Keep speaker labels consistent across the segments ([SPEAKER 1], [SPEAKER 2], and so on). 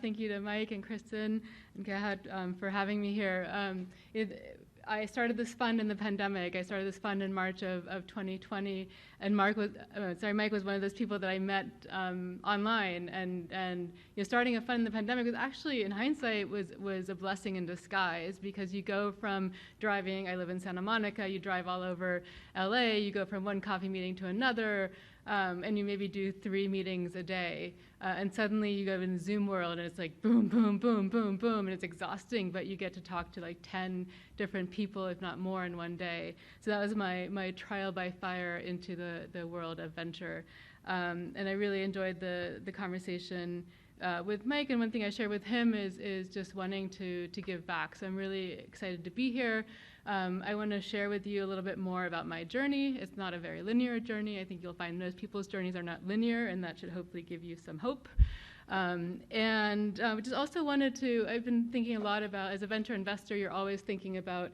[SPEAKER 1] Thank you to Mike and Kristen and Gerhard for having me here. I started this fund in the pandemic. I started this fund in March of 2020, and Mike was one of those people that I met online. And starting a fund in the pandemic was actually, in hindsight, was a blessing in disguise, because you go from driving. I live in Santa Monica. You drive all over LA. You go from one coffee meeting to another. And you maybe do 3 meetings a day, and suddenly you go in Zoom world and it's like boom, boom, boom, boom, boom, and it's exhausting, but you get to talk to like 10 different people, if not more, in one day. So that was my trial by fire into the world of venture. And I really enjoyed the conversation with Mike, and one thing I share with him is just wanting to give back. So I'm really excited to be here. I want to share with you a little bit more about my journey. It's not a very linear journey. I think you'll find most people's journeys are not linear, and that should hopefully give you some hope. Just also I've been thinking a lot about, as a venture investor, you're always thinking about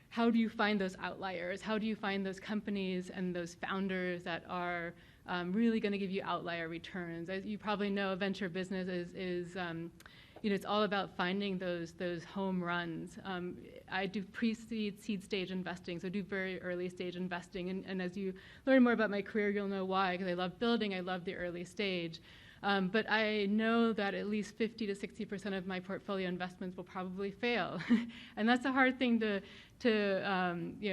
[SPEAKER 1] how do you find those outliers? How do you find those companies and those founders that are really going to give you outlier returns? As you probably know, a venture business is it's all about finding those home runs. I do pre-seed, seed stage investing, so I do very early stage investing. And as you learn more about my career, you'll know why, because I love building, I love the early stage. But I know that at least 50 to 60% of my portfolio investments will probably fail. And that's a hard thing to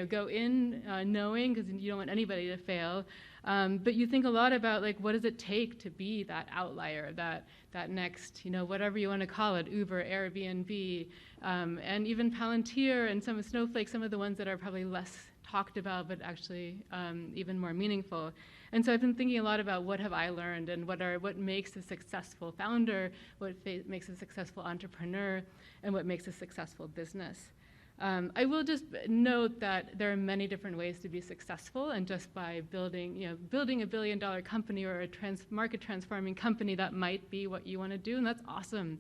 [SPEAKER 1] go in knowing, because you don't want anybody to fail. But you think a lot about, like, what does it take to be that outlier, that next, whatever you want to call it, Uber, Airbnb, and even Palantir and some of Snowflake, some of the ones that are probably less talked about, but actually even more meaningful. And so I've been thinking a lot about what have I learned, and what makes a successful founder, what makes a successful entrepreneur, and what makes a successful business. I will just note that there are many different ways to be successful, and just by building a $1 billion company or a market transforming company, that might be what you want to do, and that's awesome.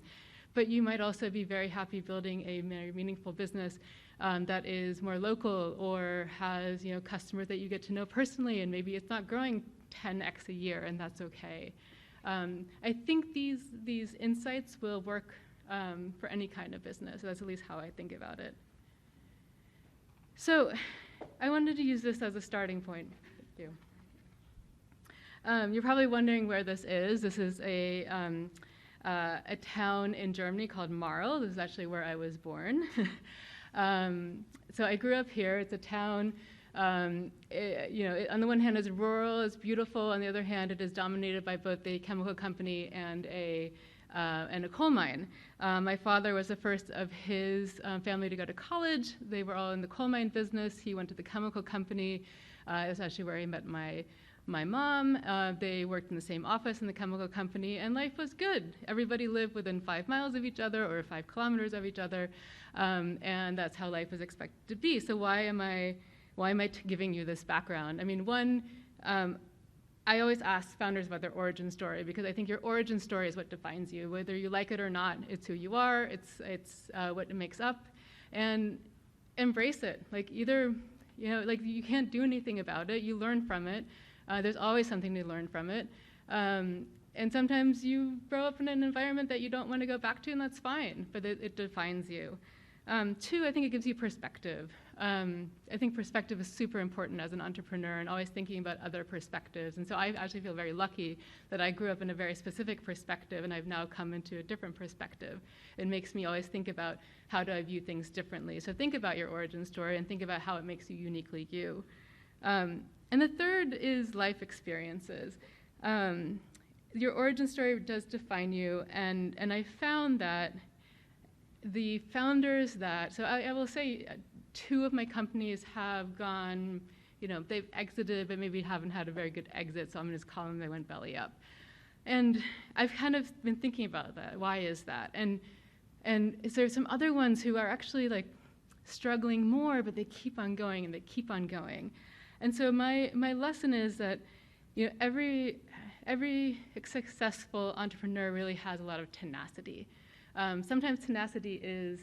[SPEAKER 1] But you might also be very happy building a very meaningful business that is more local, or has customers that you get to know personally, and maybe it's not growing 10x a year, and that's okay. I think these insights will work for any kind of business. That's at least how I think about it. So I wanted to use this as a starting point. Thank you. You're probably wondering where this is. This is a town in Germany called Marl. This is actually where I was born. So I grew up here. It's a town, on the one hand it's rural, it's beautiful. On the other hand, it is dominated by both a chemical company and a coal mine. My father was the first of his family to go to college. They were all in the coal mine business. He went to the chemical company. It was actually where he met my mom. They worked in the same office in the chemical company, and life was good. Everybody lived within 5 miles of each other, or 5 kilometers of each other, and that's how life was expected to be. So why am I giving you this background? I mean, I always ask founders about their origin story, because I think your origin story is what defines you. Whether you like it or not, it's who you are, it's what it makes up, and embrace it. Like, either, you can't do anything about it, you learn from it. There's always something to learn from it. And sometimes you grow up in an environment that you don't want to go back to, and that's fine, but it defines you. 2, I think it gives you perspective. I think perspective is super important as an entrepreneur, and always thinking about other perspectives. And so I actually feel very lucky that I grew up in a very specific perspective, and I've now come into a different perspective. It makes me always think about how do I view things differently. So think about your origin story, and think about how it makes you uniquely you. And the 3rd is life experiences. Your origin story does define you, and I found that the founders so I will say 2 of my companies have gone, they've exited, but maybe haven't had a very good exit, so I'm going to just call them they went belly up. And I've kind of been thinking about that. Why is that? And there's some other ones who are actually like struggling more, but they keep on going, and they keep on going. And so my lesson is that every successful entrepreneur really has a lot of tenacity. Sometimes tenacity is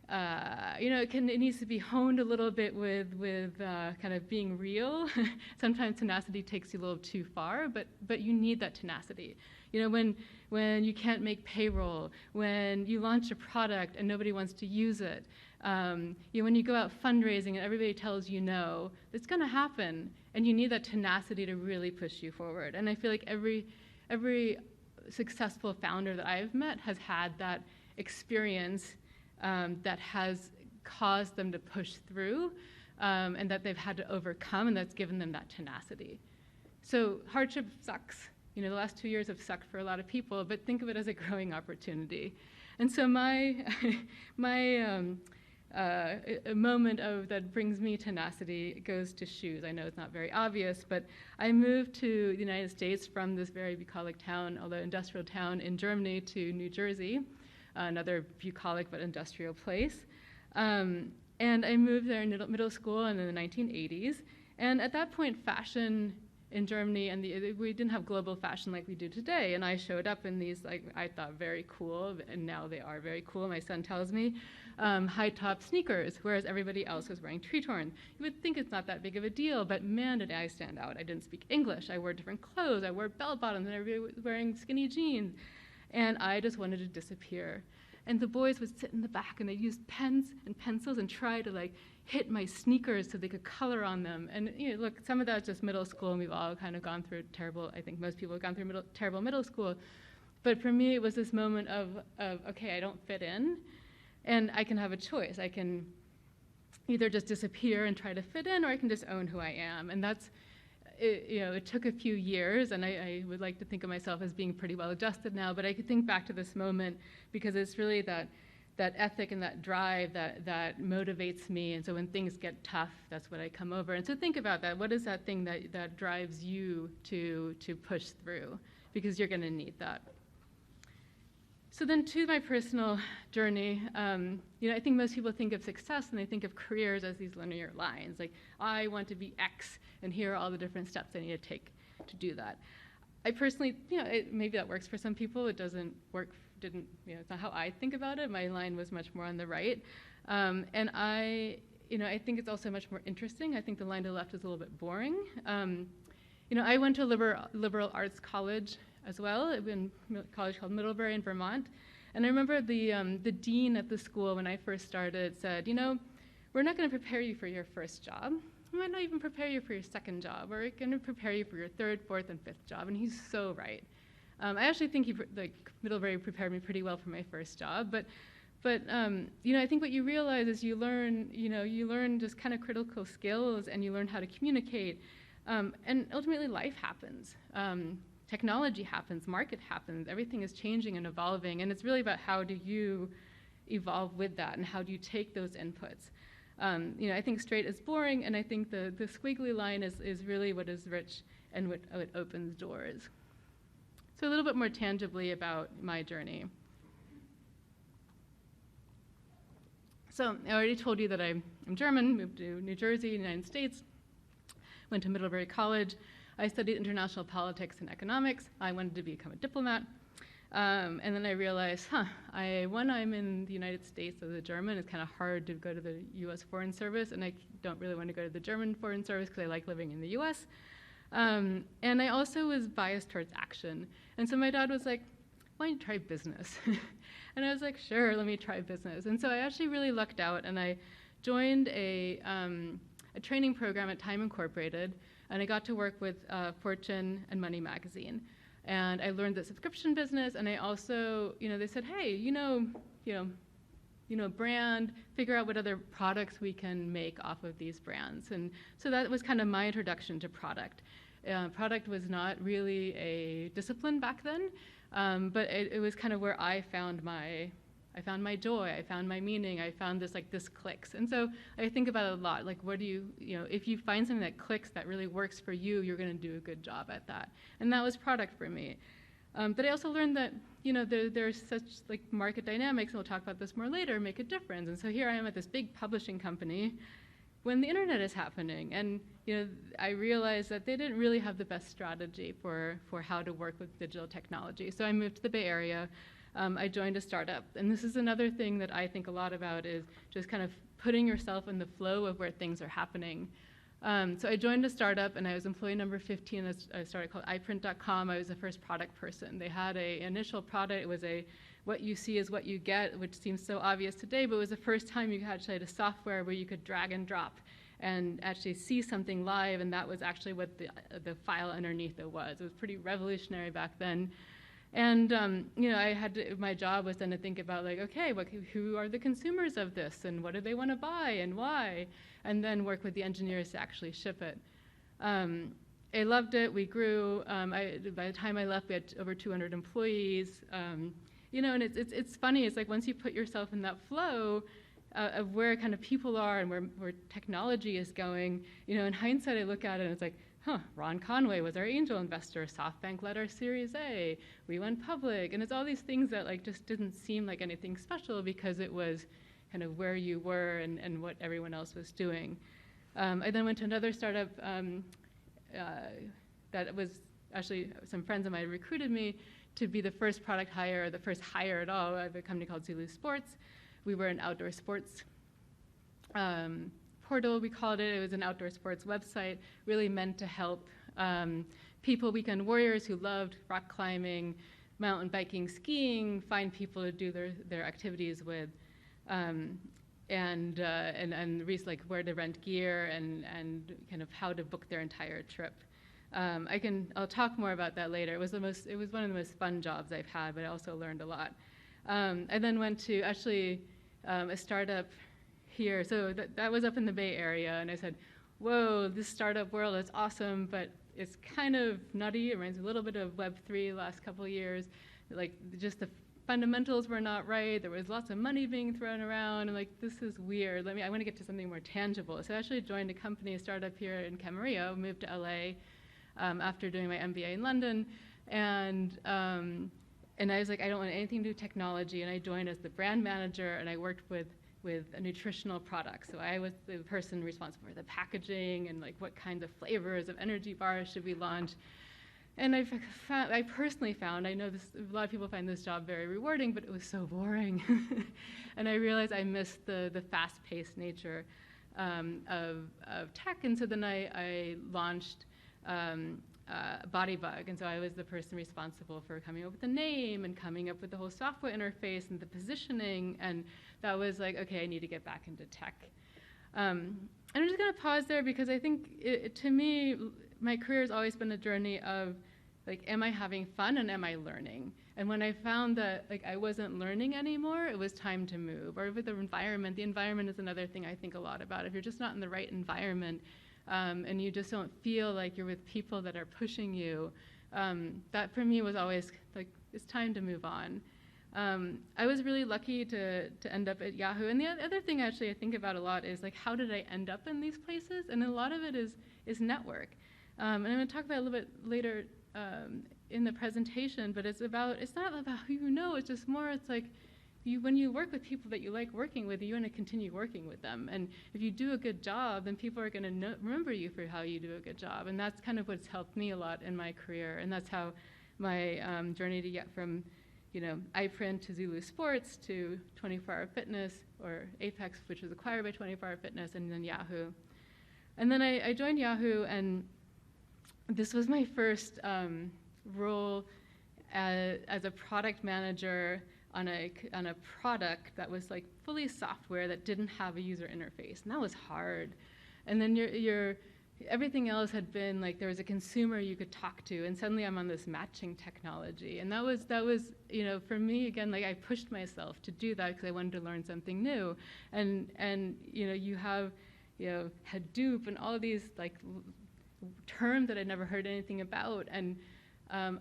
[SPEAKER 1] it needs to be honed a little bit with kind of being real. Sometimes tenacity takes you a little too far, but you need that tenacity. When you can't make payroll, when you launch a product and nobody wants to use it, when you go out fundraising and everybody tells you no, it's going to happen, and you need that tenacity to really push you forward. And I feel like every successful founder that I've met has had that experience that has caused them to push through, and that they've had to overcome, and that's given them that tenacity. So hardship sucks. The last 2 years have sucked for a lot of people, but think of it as a growing opportunity. And so my a moment that brings me tenacity goes to shoes. I know it's not very obvious, but I moved to the United States from this very bucolic town, although industrial town in Germany, to New Jersey, another bucolic but industrial place. And I moved there in middle school in the 1980s. And at that point, fashion in Germany, and we didn't have global fashion like we do today. And I showed up in these, I thought, very cool, and now they are very cool, my son tells me, high-top sneakers, whereas everybody else was wearing Tretorn. You would think it's not that big of a deal, but man, did I stand out. I didn't speak English. I wore different clothes. I wore bell-bottoms, and everybody was wearing skinny jeans. And I just wanted to disappear. And the boys would sit in the back, and they'd use pens and pencils and try to hit my sneakers so they could color on them. And look, some of that's just middle school, and we've all kind of gone through terrible, I think most people have gone through terrible middle school. But for me, it was this moment of okay, I don't fit in, and I can have a choice. I can either just disappear and try to fit in, or I can just own who I am. And that's, it took a few years, and I would like to think of myself as being pretty well adjusted now, but I could think back to this moment because it's really that ethic and that drive that motivates me. And so when things get tough, that's what I come over. And so think about that. What is that thing that drives you to push through? Because you're going to need that. So then to my personal journey, I think most people think of success and they think of careers as these linear lines. Like, I want to be X, and here are all the different steps I need to take to do that. I personally, maybe that works for some people. It doesn't work. It's not how I think about it. My line was much more on the right. And I think it's also much more interesting. I think the line to the left is a little bit boring. I went to a liberal arts college as well, in a college called Middlebury in Vermont. And I remember the dean at the school when I first started said, we're not going to prepare you for your first job. We might not even prepare you for your second job. We're going to prepare you for your third, fourth, and fifth job. And he's so right. I actually think Middlebury prepared me pretty well for my first job. But I think what you realize is you learn just kind of critical skills, and you learn how to communicate. And ultimately, life happens. Technology happens, market happens, everything is changing and evolving, and it's really about how do you evolve with that, and how do you take those inputs. I think straight is boring, and I think the squiggly line is really what is rich and what opens doors. So a little bit more tangibly about my journey. So I already told you that I'm German, moved to New Jersey, United States, went to Middlebury College. I studied international politics and economics. I wanted to become a diplomat. And then I realized, when I'm in the United States as a German, it's kind of hard to go to the US Foreign Service, and I don't really want to go to the German Foreign Service because I like living in the US. And I also was biased towards action. And so my dad was like, why don't you try business? And I was like, sure, let me try business. And so I actually really lucked out, and I joined a training program at Time Incorporated, and I got to work with Fortune and Money magazine. And I learned the subscription business, and I also, they said, hey, brand, figure out what other products we can make off of these brands. And so that was kind of my introduction to product. Product was not really a discipline back then, but it was kind of where I found my joy, I found my meaning, I found this clicks. And so I think about it a lot, what do if you find something that clicks, that really works for you, you're going to do a good job at that. And that was product for me. But I also learned that, there's such market dynamics, and we'll talk about this more later, make a difference. And so here I am at this big publishing company when the internet is happening. And, I realized that they didn't really have the best strategy for how to work with digital technology. So I moved to the Bay Area. I joined a startup. And this is another thing that I think a lot about, is just kind of putting yourself in the flow of where things are happening. So I joined a startup, and I was employee number 15 at a startup called iPrint.com. I was the first product person. They had an initial product. It was a what you see is what you get, which seems so obvious today, but it was the first time you actually had a software where you could drag and drop and actually see something live, and that was actually what the file underneath it was. It was pretty revolutionary back then. And you know, my job was then to think about, like, okay, who are the consumers of this, and what do they want to buy, and why, and then work with the engineers to actually ship it. I loved it. We grew. By the time I left, we had over 200 employees. You know, and it's funny. It's like once you put yourself in that flow of where kind of people are and where technology is going, you know, in hindsight, I look at it and it's like, huh, Ron Conway was our angel investor. SoftBank led our Series A. We went public. And it's all these things that like just didn't seem like anything special because it was kind of where you were and what everyone else was doing. I then went to another startup that was actually some friends of mine recruited me to be the first product hire, the first hire at all, of a company called CLU Sports. We were an outdoor sports portal, we called it. It was an outdoor sports website, really meant to help people, weekend warriors who loved rock climbing, mountain biking, skiing, find people to do their activities with, and like where to rent gear and kind of how to book their entire trip. I'll talk more about that later. It was one of the most fun jobs I've had, but I also learned a lot. I then went to actually a startup here. So that was up in the Bay Area, and I said, whoa, this startup world is awesome, but it's kind of nutty. It reminds me a little bit of Web3 the last couple of years. Like, just the fundamentals were not right. There was lots of money being thrown around, and like, this is weird. I want to get to something more tangible. So I actually joined a company, a startup here in Camarillo, moved to LA after doing my MBA in London, and I was like, I don't want anything to do with technology, and I joined as the brand manager, and I worked with a nutritional product. So I was the person responsible for the packaging and like what kinds of flavors of energy bars should we launch. And I personally found, I know a lot of people find this job very rewarding, but it was so boring. And I realized I missed the fast-paced nature of tech, and so then I launched Bodybug, and so I was the person responsible for coming up with the name and coming up with the whole software interface and the positioning, and that was like, okay, I need to get back into tech. And I'm just going to pause there because I think, to me, my career has always been a journey of, like, am I having fun and am I learning? And when I found that like I wasn't learning anymore, it was time to move. Or with the environment is another thing I think a lot about. If you're just not in the right environment, and you just don't feel like you're with people that are pushing you, that for me was always like, it's time to move on. I was really lucky to end up at Yahoo. And the other thing actually I think about a lot is like, how did I end up in these places? And a lot of it is network. And I'm going to talk about it a little bit later in the presentation, but it's not about who you know, it's just more, it's like, when you work with people that you like working with, you want to continue working with them. And if you do a good job, then people are going to remember you for how you do a good job. And that's kind of what's helped me a lot in my career. And that's how my journey to get from, iPrint to CLU Sports to 24-Hour Fitness, or Apex, which was acquired by 24-Hour Fitness, and then Yahoo. And then I joined Yahoo, and this was my first role as a product manager on a product that was like fully software that didn't have a user interface, and that was hard. And then everything else had been like, there was a consumer you could talk to, and suddenly I'm on this matching technology, and that was for me, again, like, I pushed myself to do that because I wanted to learn something new. And you have Hadoop and all of these like terms that I'd never heard anything about, and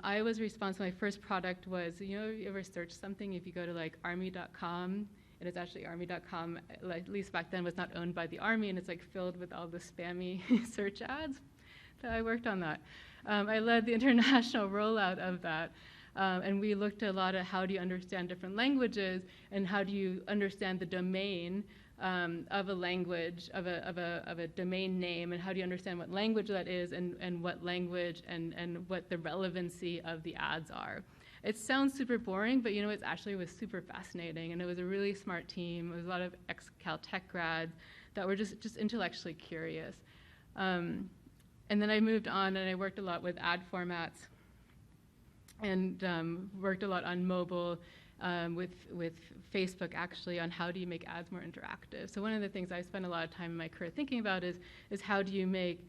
[SPEAKER 1] I was responsible. My first product was, you ever search something, if you go to like army.com, and it's actually army.com, like, at least back then, was not owned by the Army, and it's like filled with all the spammy search ads. So I worked on that. I led the international rollout of that, and we looked a lot at how do you understand different languages, and how do you understand the domain of a language, of a domain name, and how do you understand what language that is, and what language and what the relevancy of the ads are. It sounds super boring, but you know, it actually was super fascinating, and it was a really smart team. It was a lot of ex-Caltech grads that were just intellectually curious. And then I moved on, and I worked a lot with ad formats, and worked a lot on mobile, with Facebook actually, on how do you make ads more interactive. So one of the things I spent a lot of time in my career thinking about is how do you make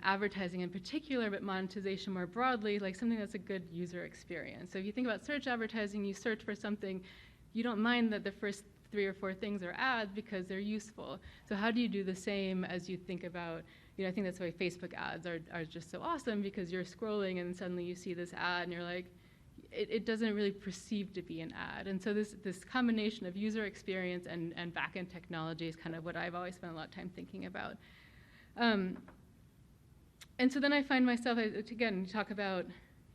[SPEAKER 1] advertising in particular, but monetization more broadly, like something that's a good user experience. So if you think about search advertising, you search for something, you don't mind that the first 3 or 4 things are ads because they're useful. So how do you do the same as you think about, you know, I think that's why Facebook ads are just so awesome, because you're scrolling and suddenly you see this ad and you're like, it doesn't really perceive to be an ad. And so this combination of user experience and back-end technology is kind of what I've always spent a lot of time thinking about. And so then I find myself, again,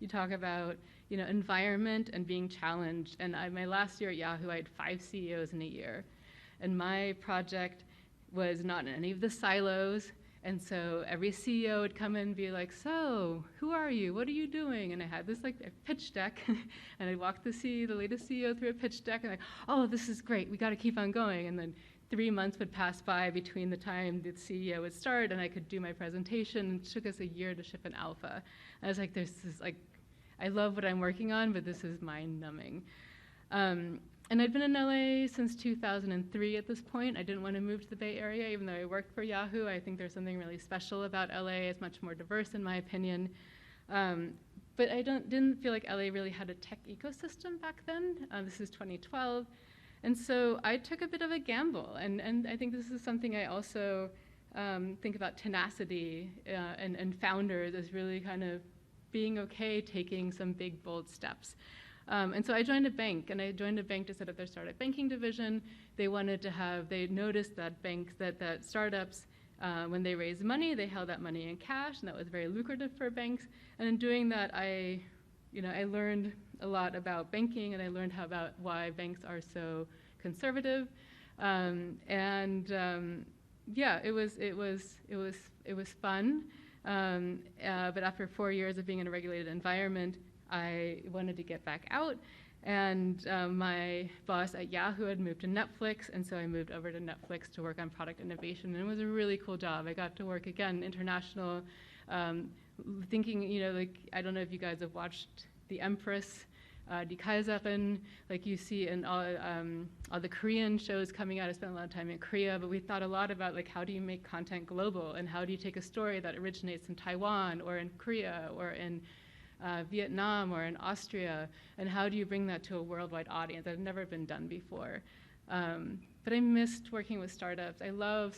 [SPEAKER 1] you talk about, you know, environment and being challenged. And my last year at Yahoo, I had 5 CEOs in a year. And my project was not in any of the silos. And so every CEO would come in and be like, so who are you? What are you doing? And I had this like a pitch deck, and I'd walk the latest CEO through a pitch deck, and like, oh, this is great. We got to keep on going. And then 3 months would pass by between the time the CEO would start and I could do my presentation. It took us a year to ship an alpha. I was like, this is like, I love what I'm working on, but this is mind-numbing. And I'd been in LA since 2003 at this point. I didn't want to move to the Bay Area, even though I worked for Yahoo. I think there's something really special about LA. It's much more diverse, in my opinion. But I didn't feel like LA really had a tech ecosystem back then. This is 2012. And so I took a bit of a gamble. And I think this is something I also think about tenacity and founders as really kind of being okay taking some big, bold steps. And so I joined a bank, and I joined a bank to set up their startup banking division. They wanted to have, they noticed that banks, that startups, when they raised money, they held that money in cash, and that was very lucrative for banks. And in doing that, I learned a lot about banking, and I learned about why banks are so conservative. Yeah, it was fun. But after 4 years of being in a regulated environment, I wanted to get back out, and my boss at Yahoo had moved to Netflix, and so I moved over to Netflix to work on product innovation, and it was a really cool job. I got to work, again, international, thinking, you know, like, I don't know if you guys have watched The Empress, Die Kaiserin, like you see in all the Korean shows coming out. I spent a lot of time in Korea, but we thought a lot about, like, how do you make content global, and how do you take a story that originates in Taiwan or in Korea or in Vietnam or in Austria, and how do you bring that to a worldwide audience? That had never been done before. But I missed working with startups. I love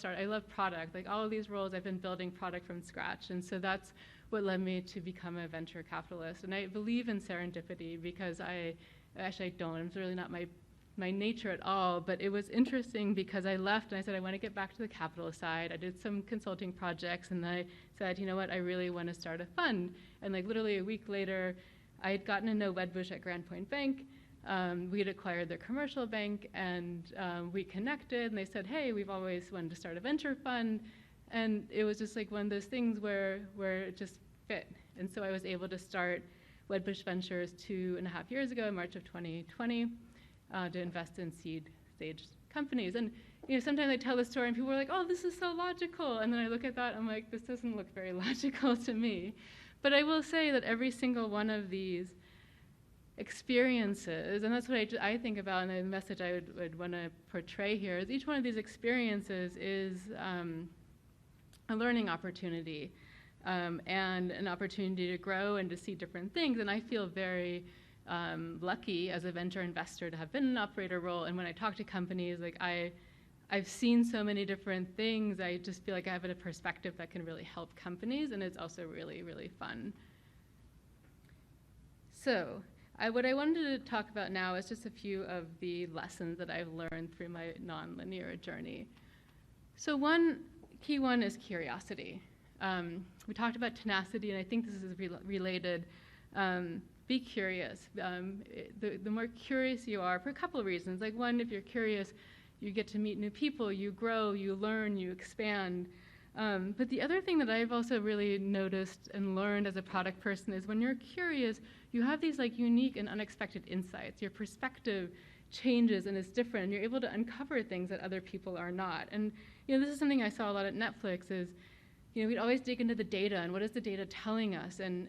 [SPEAKER 1] product. Like, all of these roles, I've been building product from scratch, and so that's what led me to become a venture capitalist. And I believe in serendipity, because actually I don't. It's really not my nature at all, but it was interesting because I left and I said, I want to get back to the capital side. I did some consulting projects, and I said, you know what, I really want to start a fund. And like literally a week later, I had gotten to know Wedbush at Grand Point Bank. We had acquired their commercial bank, and we connected, and they said, hey, we've always wanted to start a venture fund. And it was just like one of those things where it just fit. And so I was able to start Wedbush Ventures 2.5 years ago, in March of 2020. To invest in seed stage companies. And you know, sometimes I tell the story and people are like, oh, this is so logical. And then I look at that, I'm like, this doesn't look very logical to me. But I will say that every single one of these experiences, and that's what I think about, and the message I would want to portray here, is each one of these experiences is a learning opportunity, and an opportunity to grow and to see different things. And I feel very lucky as a venture investor to have been in an operator role. And when I talk to companies, like I've seen so many different things, I just feel like I have a perspective that can really help companies, and it's also really, really fun. So what I wanted to talk about now is just a few of the lessons that I've learned through my nonlinear journey. So one key one is curiosity. We talked about tenacity, and I think this is related. Be curious. The more curious you are, for a couple of reasons. Like, one, if you're curious, you get to meet new people, you grow, you learn, you expand. But the other thing that I've also really noticed and learned as a product person is when you're curious, you have these like unique and unexpected insights. Your perspective changes and is different, and you're able to uncover things that other people are not. And this is something I saw a lot at Netflix is, we'd always dig into the data and what is the data telling us, and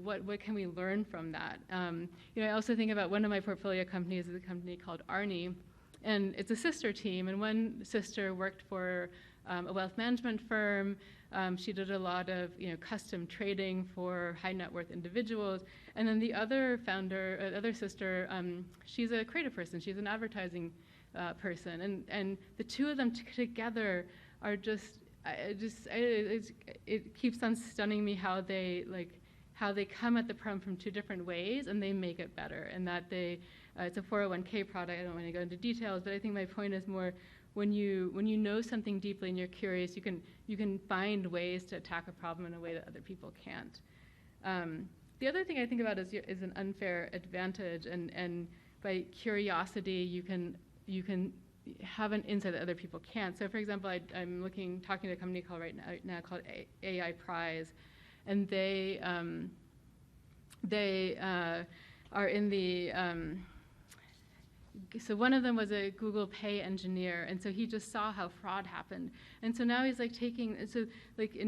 [SPEAKER 1] what can we learn from that. I also think about one of my portfolio companies is a company called Arnie, and it's a sister team, and one sister worked for a wealth management firm. She did a lot of custom trading for high net worth individuals. And then the other founder, other sister, she's a creative person. She's an advertising person. And the two of them together are it keeps on stunning me how they come at the problem from two different ways and they make it better. And that it's a 401k product. I don't want to go into details, but I think my point is more, when you know something deeply and you're curious, you can find ways to attack a problem in a way that other people can't. The other thing I think about is an unfair advantage, and by curiosity you can have an insight that other people can't. So for example, I'm talking to a company right now called AI Prize, and they are in the so one of them was a Google Pay engineer, and so he just saw how fraud happened, and so now he's and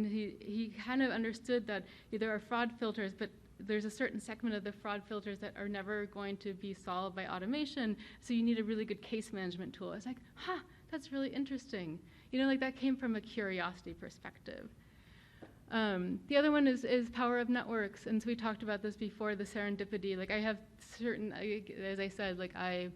[SPEAKER 1] he kind of understood that there are fraud filters, but there's a certain segment of the fraud filters that are never going to be solved by automation, so you need a really good case management tool. It's like, that's really interesting. That came from a curiosity perspective. The other one is power of networks, and so we talked about this before, the serendipity. I have certain, as I said, I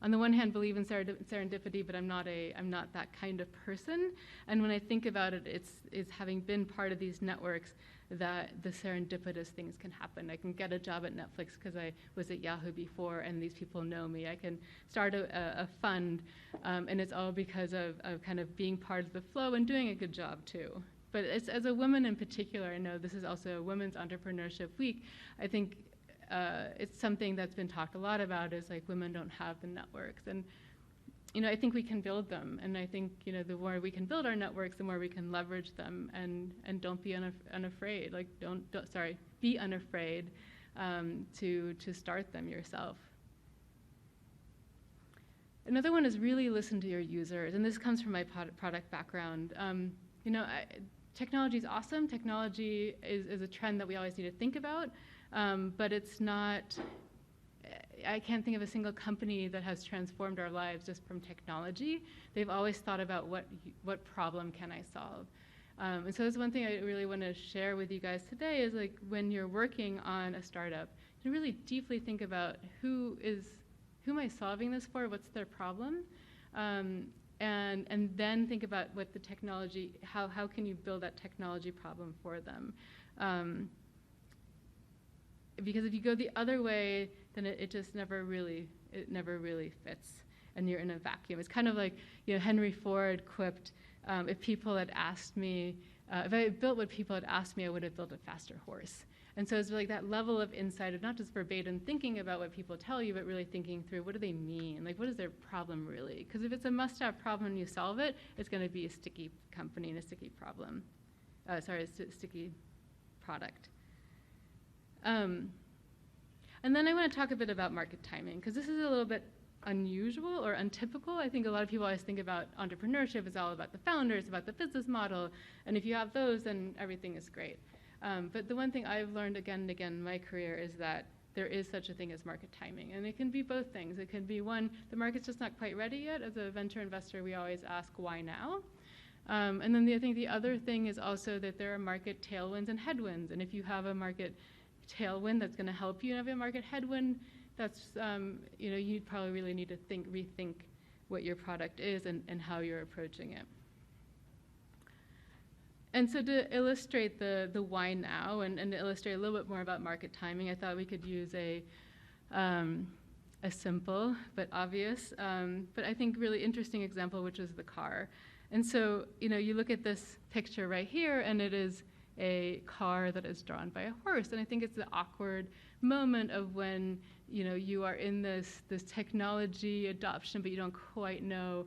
[SPEAKER 1] on the one hand believe in serendipity, but I'm not that kind of person. And when I think about it, it's having been part of these networks that the serendipitous things can happen. I can get a job at Netflix because I was at Yahoo before and these people know me. I can start a fund, and it's all because of kind of being part of the flow and doing a good job too. But as a woman in particular, I know this is also Women's Entrepreneurship Week, I think it's something that's been talked a lot about is women don't have the networks. And I think we can build them, and I think the more we can build our networks, the more we can leverage them, and don't be unafraid. Be unafraid to start them yourself. Another one is really listen to your users, and this comes from my product background. Technology is awesome. Technology is a trend that we always need to think about, but it's not. I can't think of a single company that has transformed our lives just from technology. They've always thought about what problem can I solve. And so that's one thing I really want to share with you guys today is when you're working on a startup, to really deeply think about who am I solving this for? What's their problem? And then think about what the technology, how can you build that technology problem for them? Because if you go the other way, then it just never really fits, and you're in a vacuum. It's kind of like Henry Ford quipped, if people had asked me, if I had built what people had asked me, I would have built a faster horse. And so it's that level of insight of not just verbatim thinking about what people tell you, but really thinking through what do they mean? What is their problem really? Because if it's a must-have problem and you solve it, it's going to be a sticky company and a sticky problem. A sticky product. And then I want to talk a bit about market timing, because this is a little bit unusual or untypical. I think a lot of people always think about entrepreneurship as all about the founders, about the business model, and if you have those, then everything is great. But the one thing I've learned again and again in my career is that there is such a thing as market timing, and it can be both things. It can be one, the market's just not quite ready yet. As a venture investor, we always ask, why now? And then I think the other thing is also that there are market tailwinds and headwinds, and if you have a market tailwind that's going to help you, and have a market headwind, that's you probably really need to rethink what your product is and how you're approaching it. And so to illustrate the why now, and to illustrate a little bit more about market timing, I thought we could use a simple but obvious, but I think really interesting example, which is the car. And so you look at this picture right here, and it is a car that is drawn by a horse. And I think it's the awkward moment of when, you know, you are in this technology adoption, but you don't quite know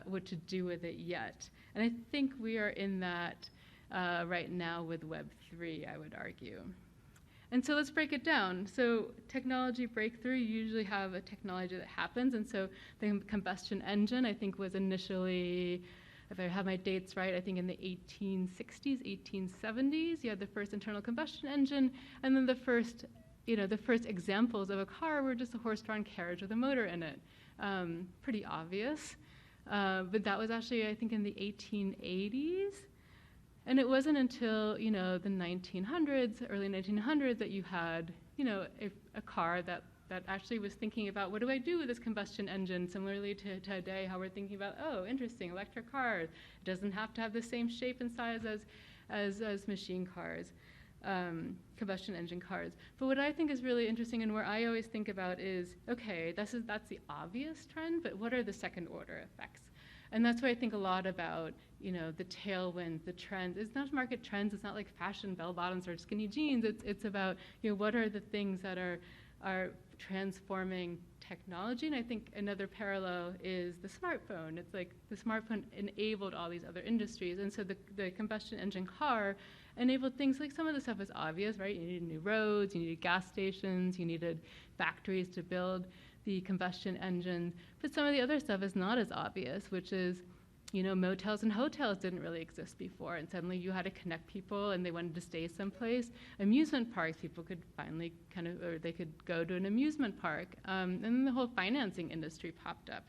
[SPEAKER 1] what to do with it yet. And I think we are in that right now with Web3, I would argue. And so let's break it down. So technology breakthrough, you usually have a technology that happens. And so the combustion engine, I think, was initially, if I have my dates right, I think in the 1860s, 1870s, you had the first internal combustion engine. And then the first examples of a car were just a horse-drawn carriage with a motor in it. Pretty obvious. But that was actually, I think, in the 1880s. And it wasn't until, you know, the 1900s, early 1900s, that you had, you know, a car that actually was thinking about, what do I do with this combustion engine? Similarly to today, how we're thinking about, oh, interesting, electric cars. It doesn't have to have the same shape and size as machine cars, combustion engine cars. But what I think is really interesting, and where I always think about is, okay, that's the obvious trend, but what are the second order effects? And that's why I think a lot about, you know, the tailwinds, the trends. It's not market trends. It's not like fashion, bell bottoms, or skinny jeans. It's about, you know, what are the things that are transforming technology. And I think another parallel is the smartphone. It's like the smartphone enabled all these other industries. And so the combustion engine car enabled things like, some of the stuff is obvious, right? You needed new roads, you needed gas stations, you needed factories to build the combustion engine. But some of the other stuff is not as obvious, which is, you know, motels and hotels didn't really exist before, and suddenly you had to connect people and they wanted to stay someplace. Amusement parks, people could finally or they could go to an amusement park. And then the whole financing industry popped up.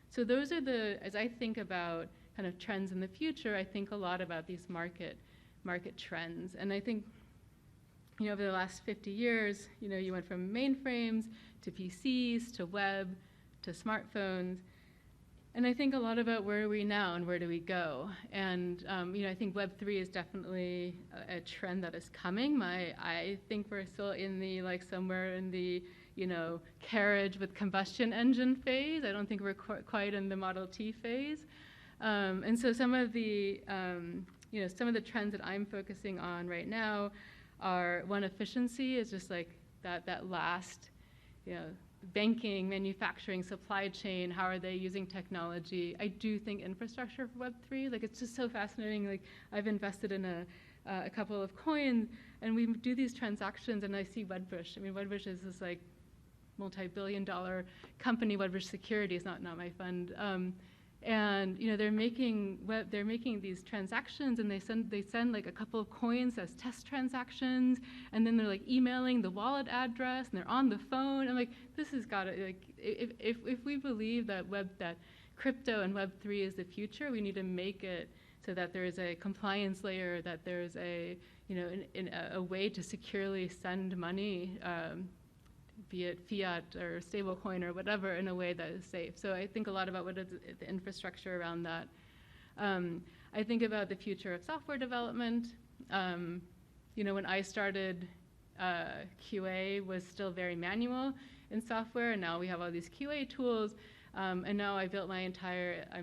[SPEAKER 1] So those are as I think about kind of trends in the future, I think a lot about these market trends. And I think, you know, over the last 50 years, you know, you went from mainframes to PCs to web to smartphones. And I think a lot about where are we now and where do we go. And, you know, I think Web3 is definitely a trend that is coming. I think we're still in the, like, somewhere in the, you know, carriage with combustion engine phase. I don't think we're quite in the Model T phase. And so some of the, you know, some of the trends that I'm focusing on right now are, one, efficiency is just like that last, you know, banking, manufacturing, supply chain, how are they using technology? I do think infrastructure for Web3, like, it's just so fascinating. Like, I've invested in a couple of coins, and we do these transactions, and I see Wedbush. I mean, Wedbush is this, like, multi-billion-dollar company. Wedbush Security is not my fund. And, you know, they're making these transactions, and they send like a couple of coins as test transactions, and then they're like emailing the wallet address, and they're on the phone. I'm like, this has got to, like, if we believe that crypto and Web3 is the future, we need to make it so that there is a compliance layer, that there's a, you know, a way to securely send money, be it fiat or stablecoin or whatever, in a way that is safe. So I think a lot about what is the infrastructure around that. I think about the future of software development. You know, when I started, QA was still very manual in software, and now we have all these QA tools. And now I built my entire, I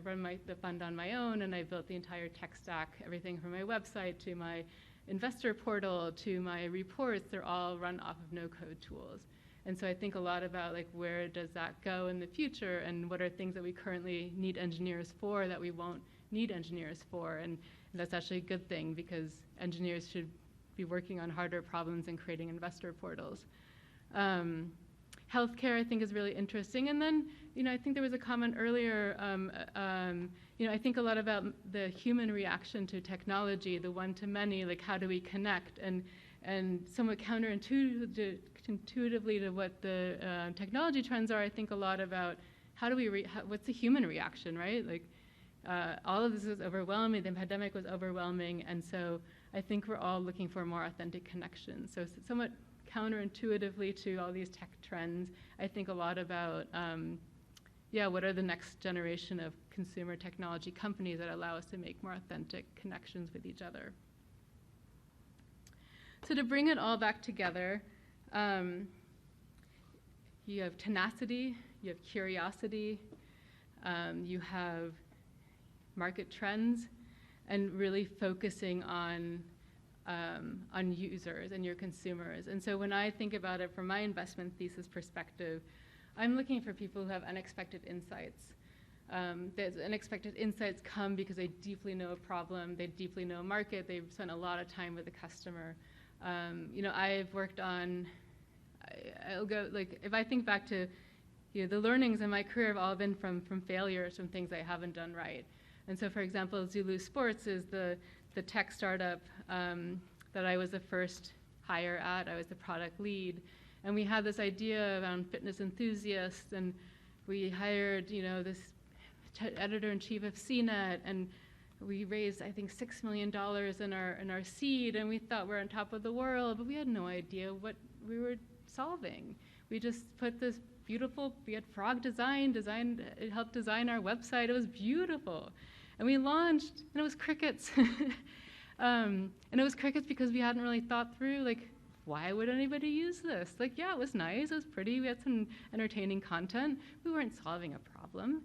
[SPEAKER 1] run the fund on my own, and I built the entire tech stack, everything from my website to my investor portal to my reports. They're all run off of no-code tools. And so I think a lot about, like, where does that go in the future, and what are things that we currently need engineers for that we won't need engineers for. And that's actually a good thing, because engineers should be working on harder problems and creating investor portals. Healthcare, I think, is really interesting. And then, you know, I think there was a comment earlier, you know, I think a lot about the human reaction to technology, the one-to-many, like, how do we connect? And somewhat counterintuitively to what the technology trends are, I think a lot about how do we, what's the human reaction, right? Like, all of this is overwhelming. The pandemic was overwhelming. And so I think we're all looking for more authentic connections. So somewhat counterintuitively to all these tech trends, I think a lot about, yeah, what are the next generation of consumer technology companies that allow us to make more authentic connections with each other. So to bring it all back together, you have tenacity, you have curiosity, you have market trends, and really focusing on users and your consumers. And so when I think about it from my investment thesis perspective, I'm looking for people who have unexpected insights. Those unexpected insights come because they deeply know a problem, they deeply know a market, they've spent a lot of time with the customer. I've worked on, I'll go, like, if I think back to, the learnings in my career have all been from failures, from things I haven't done right. And so, for example, Zulu Sports is the tech startup that I was the first hire at. I was the product lead. And we had this idea around fitness enthusiasts, and we hired, this editor-in-chief of CNET, and we raised, I think, $6 million in our seed, and we thought we're on top of the world, but we had no idea what we were solving. We just put this beautiful, we had Frog Design, it helped design our website. It was beautiful. And we launched, and it was crickets. And it was crickets because we hadn't really thought through, like, why would anybody use this? Like, yeah, it was nice, it was pretty, we had some entertaining content. We weren't solving a problem.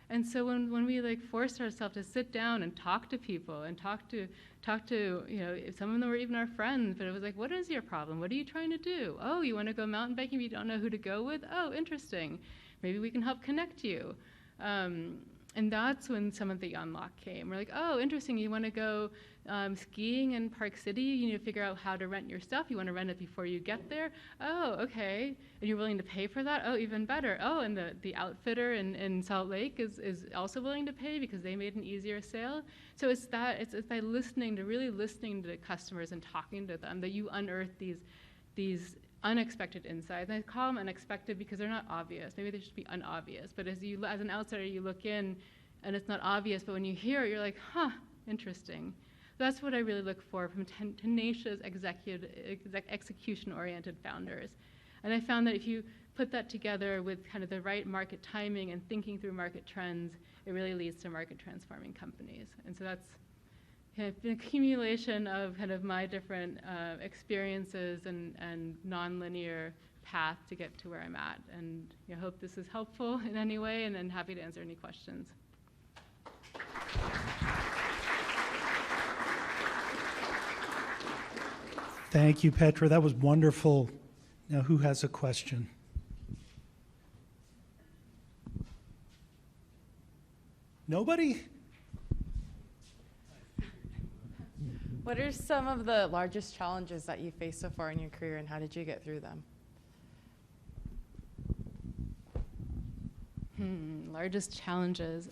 [SPEAKER 1] And so when we like forced ourselves to sit down and talk to people and talk to some of them were even our friends, but it was like, what is your problem? What are you trying to do? Oh, you want to go mountain biking, but you don't know who to go with? Oh, interesting. Maybe we can help connect you. And that's when some of the unlock came. We're like, oh, interesting, you want to go skiing in Park City, you need to figure out how to rent your stuff. You want to rent it before you get there? Oh, okay. And you're willing to pay for that? Oh, even better. Oh, and the outfitter in Salt Lake is also willing to pay because they made an easier sale. So it's by really listening to the customers and talking to them that you unearth these unexpected insights. And I call them unexpected because they're not obvious. Maybe they should be unobvious. But as an outsider, you look in and it's not obvious, but when you hear it, you're like, huh, interesting. That's what I really look for from tenacious, execution-oriented founders. And I found that if you put that together with kind of the right market timing and thinking through market trends, it really leads to market-transforming companies. And so that's kind of an accumulation of kind of my different experiences and nonlinear path to get to where I'm at. And I hope this is helpful in any way, and I'm happy to answer any questions.
[SPEAKER 2] Thank you, Petra. That was wonderful. Now, who has a question? Nobody?
[SPEAKER 3] What are some of the largest challenges that you faced so far in your career, and how did you get through them?
[SPEAKER 1] Largest challenges.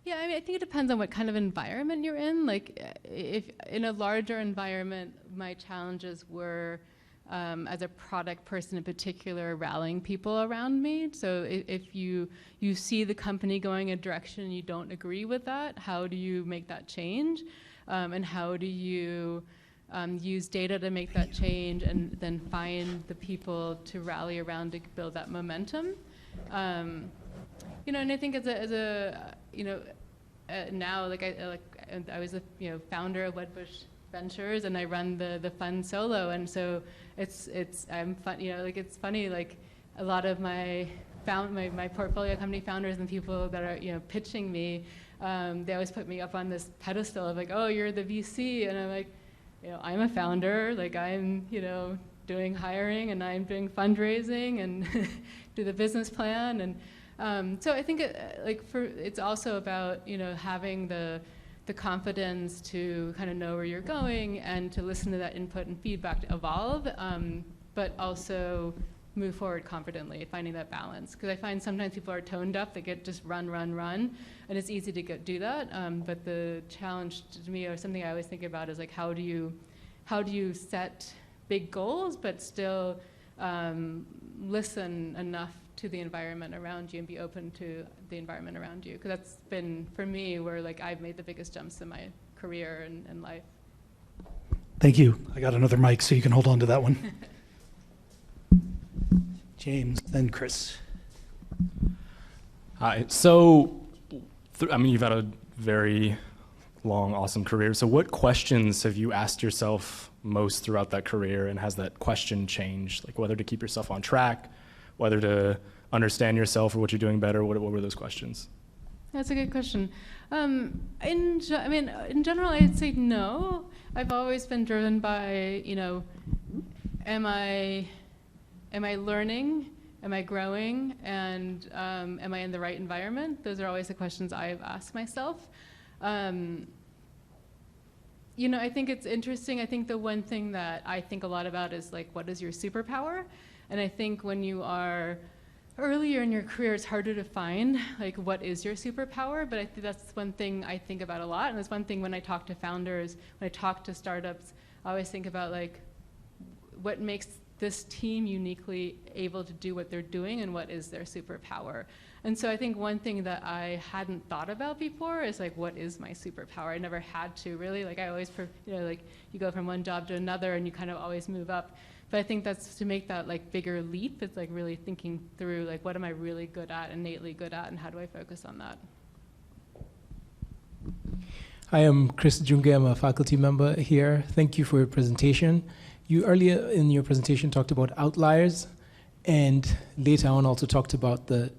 [SPEAKER 1] Yeah, I mean, I think it depends on what kind of environment you're in. Like, if in a larger environment, my challenges were, as a product person in particular, rallying people around me. So if you see the company going a direction and you don't agree with that, how do you make that change? And how do you use data to make that change, and then find the people to rally around to build that momentum? And I think now, I was a founder of Wedbush Ventures, and I run the fund solo, and so it's funny, like a lot of my portfolio company founders and people that are pitching me, they always put me up on this pedestal of like, oh, you're the VC, and I'm like, I'm a founder, like I'm doing hiring and I'm doing fundraising and do the business plan. And so I think it's also about having the confidence to kind of know where you're going and to listen to that input and feedback to evolve, but also move forward confidently, finding that balance. Because I find sometimes people are tone deaf, they get just run, and it's easy to do that. But the challenge to me, or something I always think about, is like how do you set big goals but still listen enough to the environment around you and be open to the environment around you? Because that's been, for me, where like I've made the biggest jumps in my career and life.
[SPEAKER 2] Thank you. I got another mic, so you can hold on to that one. James, then Chris.
[SPEAKER 4] Hi. So, you've had a very long, awesome career. So what questions have you asked yourself most throughout that career, and has that question changed? Like whether to keep yourself on track, whether to understand yourself or what you're doing better? What were those questions?
[SPEAKER 1] That's a good question. In general, I'd say no. I've always been driven by, am I learning? Am I growing? And am I in the right environment? Those are always the questions I've asked myself. I think it's interesting. I think the one thing that I think a lot about is like, what is your superpower? And I think when you are earlier in your career, it's harder to find like what is your superpower. But I think that's one thing I think about a lot. And that's one thing when I talk to founders, when I talk to startups, I always think about like what makes this team uniquely able to do what they're doing and what is their superpower. And so I think one thing that I hadn't thought about before is like, what is my superpower? I never had to really, like I always, like you go from one job to another and you kind of always move up. But I think that's to make that like bigger leap, it's like really thinking through like, what am I really good at, innately good at, and how do I focus on that?
[SPEAKER 5] Hi, I'm Chris Junge. I'm a faculty member here. Thank you for your presentation. You earlier in your presentation talked about outliers, and later on also talked about the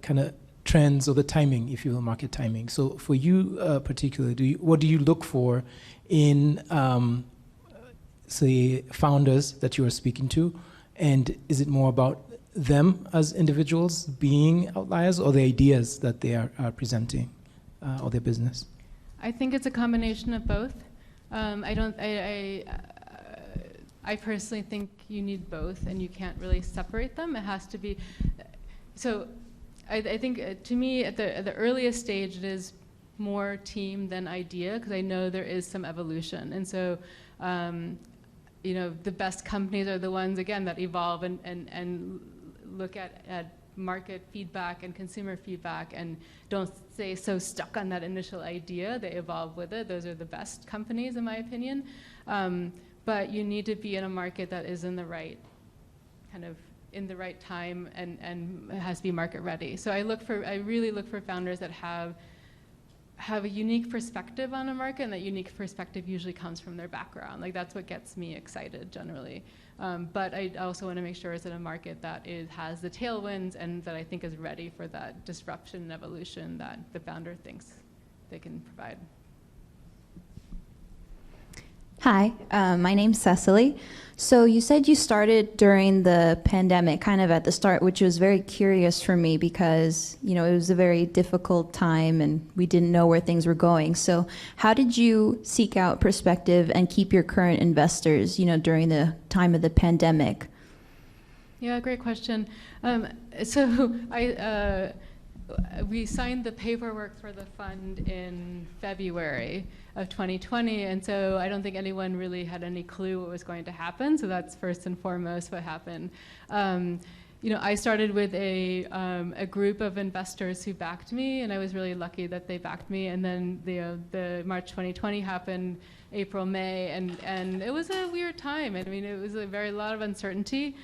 [SPEAKER 5] kind of trends or the timing, if you will, market timing. So for you particularly, what do you look for in, say, founders that you are speaking to? And is it more about them as individuals being outliers, or the ideas that they are presenting, or their business?
[SPEAKER 1] I think it's a combination of both. I personally think you need both, and you can't really separate them. It has to be. So, I think to me, at the earliest stage, it is more team than idea, because I know there is some evolution, and so, the best companies are the ones again that evolve and look at market feedback and consumer feedback and don't stay so stuck on that initial idea. They evolve with it. Those are the best companies, in my opinion. But you need to be in a market that is in the right time and it has to be market ready. So I really look for founders that have a unique perspective on a market, and that unique perspective usually comes from their background. Like that's what gets me excited generally. But I also want to make sure it's in a market that has the tailwinds and that I think is ready for that disruption and evolution that the founder thinks they can provide.
[SPEAKER 6] Hi, my name's Cecily. So you said you started during the pandemic, kind of at the start, which was very curious for me because, it was a very difficult time and we didn't know where things were going. So how did you seek out perspective and keep your current investors, during the time of the pandemic?
[SPEAKER 1] Yeah, great question. We signed the paperwork for the fund in February of 2020, and so I don't think anyone really had any clue what was going to happen, so that's first and foremost what happened. I started with a group of investors who backed me, and I was really lucky that they backed me, and then the March 2020 happened, April, May, and it was a weird time. I mean, it was a lot of uncertainty.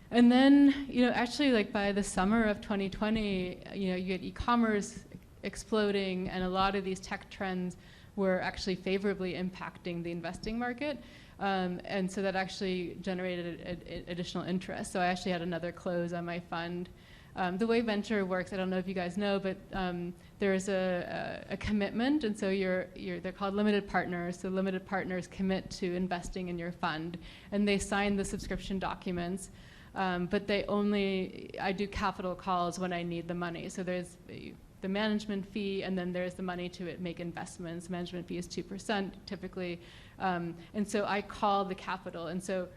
[SPEAKER 1] And then, actually, like by the summer of 2020, you had e-commerce exploding, and a lot of these tech trends were actually favorably impacting the investing market. And so that actually generated additional interest. So I actually had another close on my fund. The way venture works, I don't know if you guys know, but there's a commitment, and so they're called limited partners. So limited partners commit to investing in your fund, and they sign the subscription documents. But I do capital calls when I need the money. So there's the management fee, and then there's the money to make investments. Management fee is 2% typically. And so I call the capital. And so,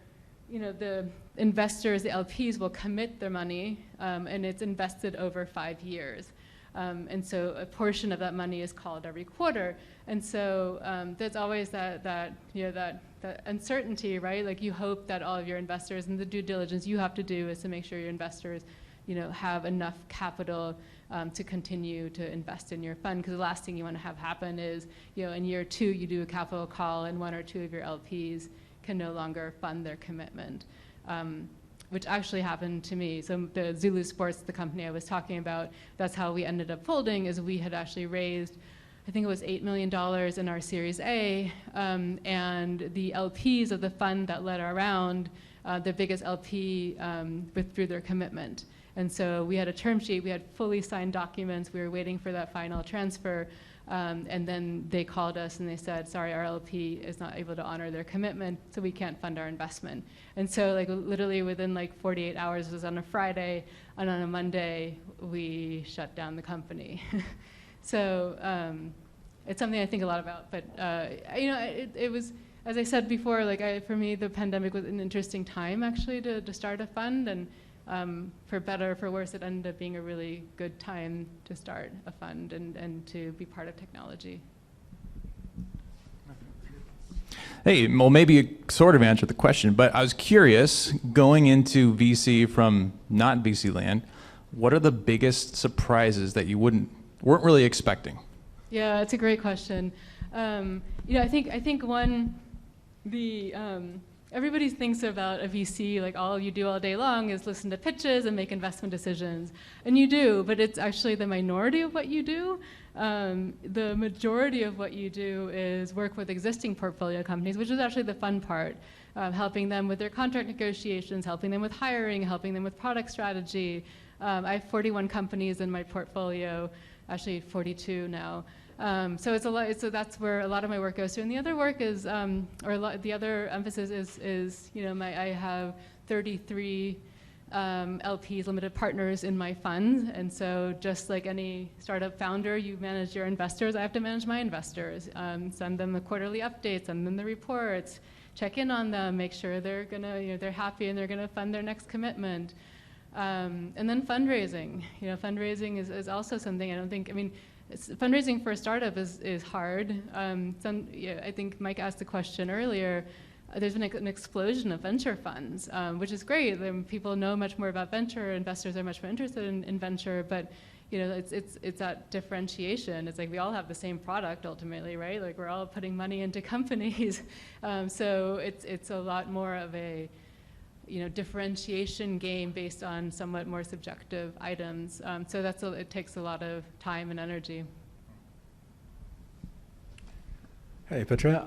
[SPEAKER 1] the investors, the LPs, will commit their money, and it's invested over 5 years. And so a portion of that money is called every quarter. And so there's always that uncertainty, right? Like you hope that all of your investors, and the due diligence you have to do is to make sure your investors, have enough capital to continue to invest in your fund. Because the last thing you want to have happen is, in year 2 you do a capital call and 1 or 2 of your LPs can no longer fund their commitment. Which actually happened to me. So the Zulu Sports, the company I was talking about, that's how we ended up folding, is we had actually raised, I think it was $8 million in our Series A, and the LPs of the fund that led our round the biggest LP withdrew their commitment. And so we had a term sheet, we had fully signed documents, we were waiting for that final transfer, and then they called us and they said, sorry, our LP is not able to honor their commitment, so we can't fund our investment. And so like literally within like 48 hours, it was on a Friday, and on a Monday, we shut down the company. So it's something I think a lot about, but it was, as I said before, like for me, the pandemic was an interesting time actually to start a fund, and for better or for worse, it ended up being a really good time to start a fund and to be part of technology.
[SPEAKER 7] Hey, well, maybe you sort of answered the question, but I was curious, going into VC from not VC land, what are the biggest surprises that you weren't really expecting?
[SPEAKER 1] Yeah, it's a great question. I think one, everybody thinks about a VC like all you do all day long is listen to pitches and make investment decisions. And you do, but it's actually the minority of what you do. The majority of what you do is work with existing portfolio companies, which is actually the fun part, helping them with their contract negotiations, helping them with hiring, helping them with product strategy. I have 41 companies in my portfolio, actually 42 now. So it's a lot. So that's where a lot of my work goes to. And the other work is, the other emphasis is, I have 33 LPs, limited partners in my fund. And so just like any startup founder, you manage your investors. I have to manage my investors, send them the quarterly updates, send them the reports, check in on them, make sure they're gonna, they're happy and they're gonna fund their next commitment. And then fundraising. Fundraising is also something fundraising for a startup is hard. I think Mike asked the question earlier. There's been an explosion of venture funds, which is great. People know much more about venture. Investors are much more interested in venture, but it's that differentiation. It's like we all have the same product ultimately, right? Like we're all putting money into companies. So it's a lot more of a differentiation game based on somewhat more subjective items. So it takes a lot of time and energy.
[SPEAKER 8] Hey, Petra.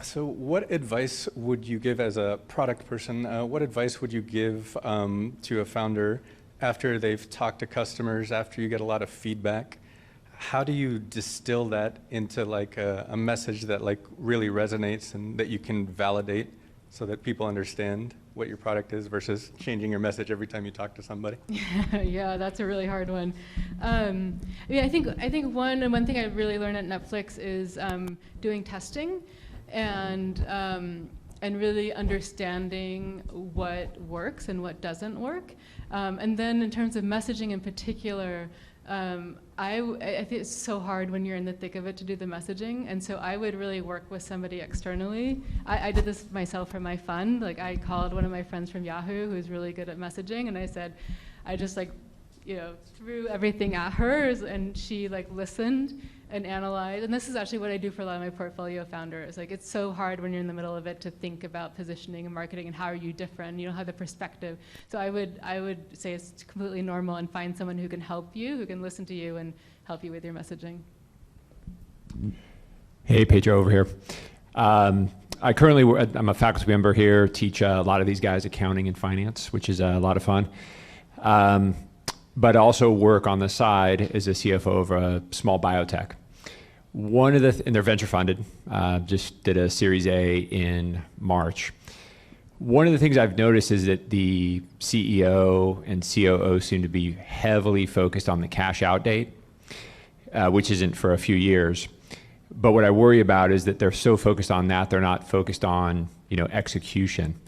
[SPEAKER 8] So what advice would you give as a product person? What advice would you give to a founder after they've talked to customers, after you get a lot of feedback? How do you distill that into like a message that like really resonates and that you can validate so that people understand what your product is versus changing your message every time you talk to somebody?
[SPEAKER 1] Yeah, that's a really hard one. I think one thing I really learned at Netflix is doing testing and really understanding what works and what doesn't work. And then in terms of messaging in particular, I think it's so hard when you're in the thick of it to do the messaging, and so I would really work with somebody externally. I did this myself for my fund. Like I called one of my friends from Yahoo who's really good at messaging, and I said, I just threw everything at her, and she listened and analyzed. And this is actually what I do for a lot of my portfolio founders. Like it's so hard when you're in the middle of it to think about positioning and marketing and how are you different. You don't have the perspective. So I would say it's completely normal and find someone who can help you, who can listen to you and help you with your messaging.
[SPEAKER 9] Hey, Petra over here. I'm a faculty member here, teach a lot of these guys accounting and finance, which is a lot of fun. But also work on the side as a CFO of a small biotech. And they're venture funded, just did a Series A in March. One of the things I've noticed is that the CEO and COO seem to be heavily focused on the cash out date, which isn't for a few years. But what I worry about is that they're so focused on that, they're not focused on, execution.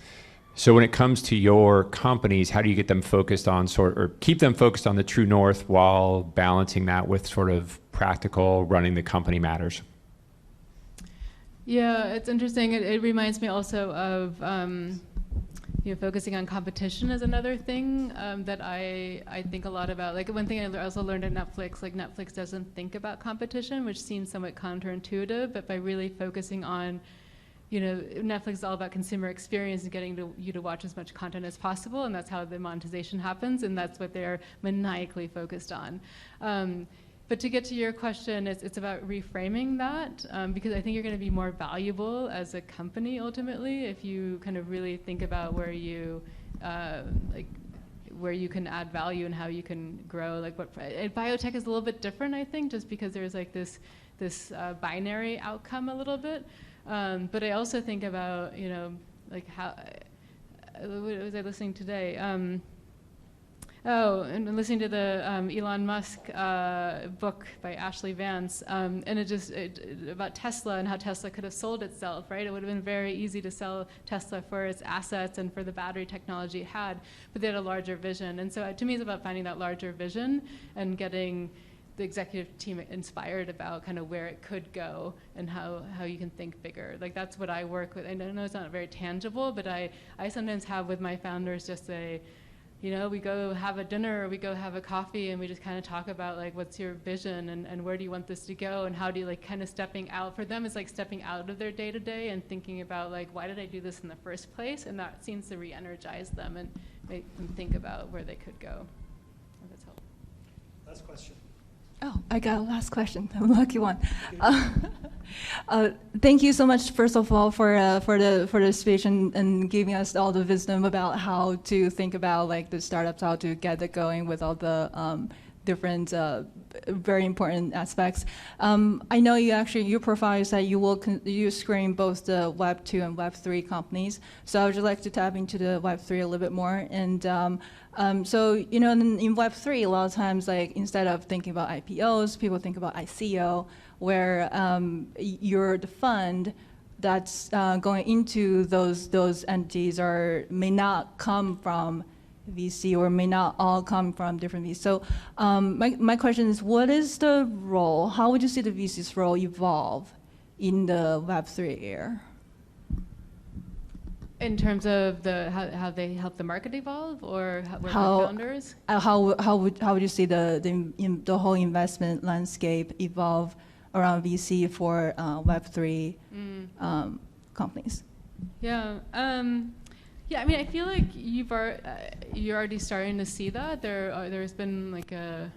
[SPEAKER 9] So when it comes to your companies, how do you get them focused on or keep them focused on the true north while balancing that with sort of practical running the company matters?
[SPEAKER 1] Yeah, it's interesting. It reminds me also of focusing on competition is another thing that I think a lot about. Like one thing I also learned at Netflix, like Netflix doesn't think about competition, which seems somewhat counterintuitive, but by really focusing on Netflix is all about consumer experience and getting you to watch as much content as possible, and that's how the monetization happens, and that's what they're maniacally focused on. But to get to your question, it's about reframing that, because I think you're going to be more valuable as a company ultimately if you kind of really think about where you where you can add value and how you can grow. Like biotech is a little bit different, I think, just because there's like this binary outcome a little bit. But I also think about, like how, what was I listening today? And listening to the Elon Musk book by Ashley Vance, and about Tesla and how Tesla could have sold itself, right? It would have been very easy to sell Tesla for its assets and for the battery technology it had, but they had a larger vision. And so to me, it's about finding that larger vision and getting the executive team inspired about kind of where it could go and how you can think bigger. Like that's what I work with. I know it's not very tangible, but I sometimes have with my founders just we go have a dinner or we go have a coffee and we just kind of talk about like what's your vision and where do you want this to go and how do you like kind of stepping out. For them, it's like stepping out of their day-to-day and thinking about like why did I do this in the first place, and that seems to re-energize them and make them think about where they could go. If that's helpful.
[SPEAKER 2] Last question.
[SPEAKER 10] Oh, I got a last question. I'm a lucky one. Thank you so much, first of all, for the speech and giving us all the wisdom about how to think about like the startups, how to get it going with all the different very important aspects. I know your profile said you screen both the Web 2 and Web 3 companies. So I would just like to tap into the Web 3 a little bit more. And so in Web 3, a lot of times, like instead of thinking about IPOs, people think about ICO, where you're the fund that's going into those entities may not come from VC or may not all come from different VCs. So my question is, what is the role? How would you see the VC's role evolve in the Web3 era?
[SPEAKER 1] In terms of how they help the market evolve, or the founders?
[SPEAKER 10] How would you see the whole investment landscape evolve around VC for Web3 companies?
[SPEAKER 1] Yeah. Yeah, I mean, I feel like you're already starting to see that. There's been like a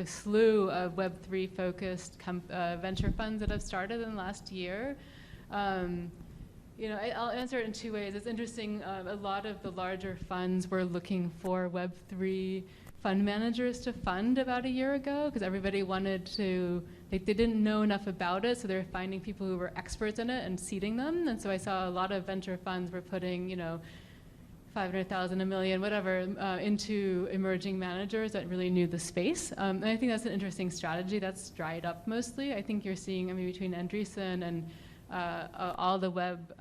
[SPEAKER 1] slew of Web3 focused venture funds that have started in the last year. I'll answer it in two ways. It's interesting. A lot of the larger funds were looking for Web3 fund managers to fund about a year ago because everybody wanted to. They didn't know enough about it, so they were finding people who were experts in it and seeding them. And so I saw a lot of venture funds were putting, $500,000, $1 million, whatever, into emerging managers that really knew the space. And I think that's an interesting strategy. That's dried up mostly. I think you're seeing, between Andreessen and all the web,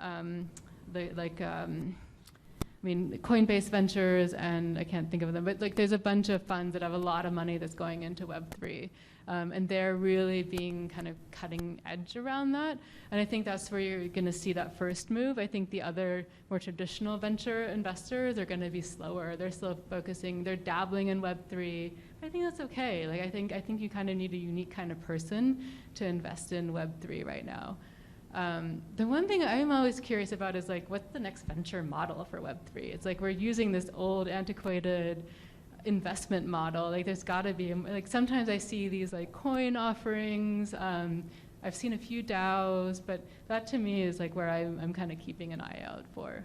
[SPEAKER 1] Coinbase Ventures, and I can't think of them, but like there's a bunch of funds that have a lot of money that's going into Web3. And they're really being kind of cutting edge around that. And I think that's where you're going to see that first move. I think the other more traditional venture investors are going to be slower. They're still focusing, they're dabbling in Web3. I think that's okay. Like I think you kind of need a unique kind of person to invest in Web3 right now. The one thing I'm always curious about is like, what's the next venture model for Web3? It's like we're using this old, antiquated investment model. Like there's got to be, like sometimes I see these like coin offerings. I've seen a few DAOs, but that to me is like where I'm kind of keeping an eye out for.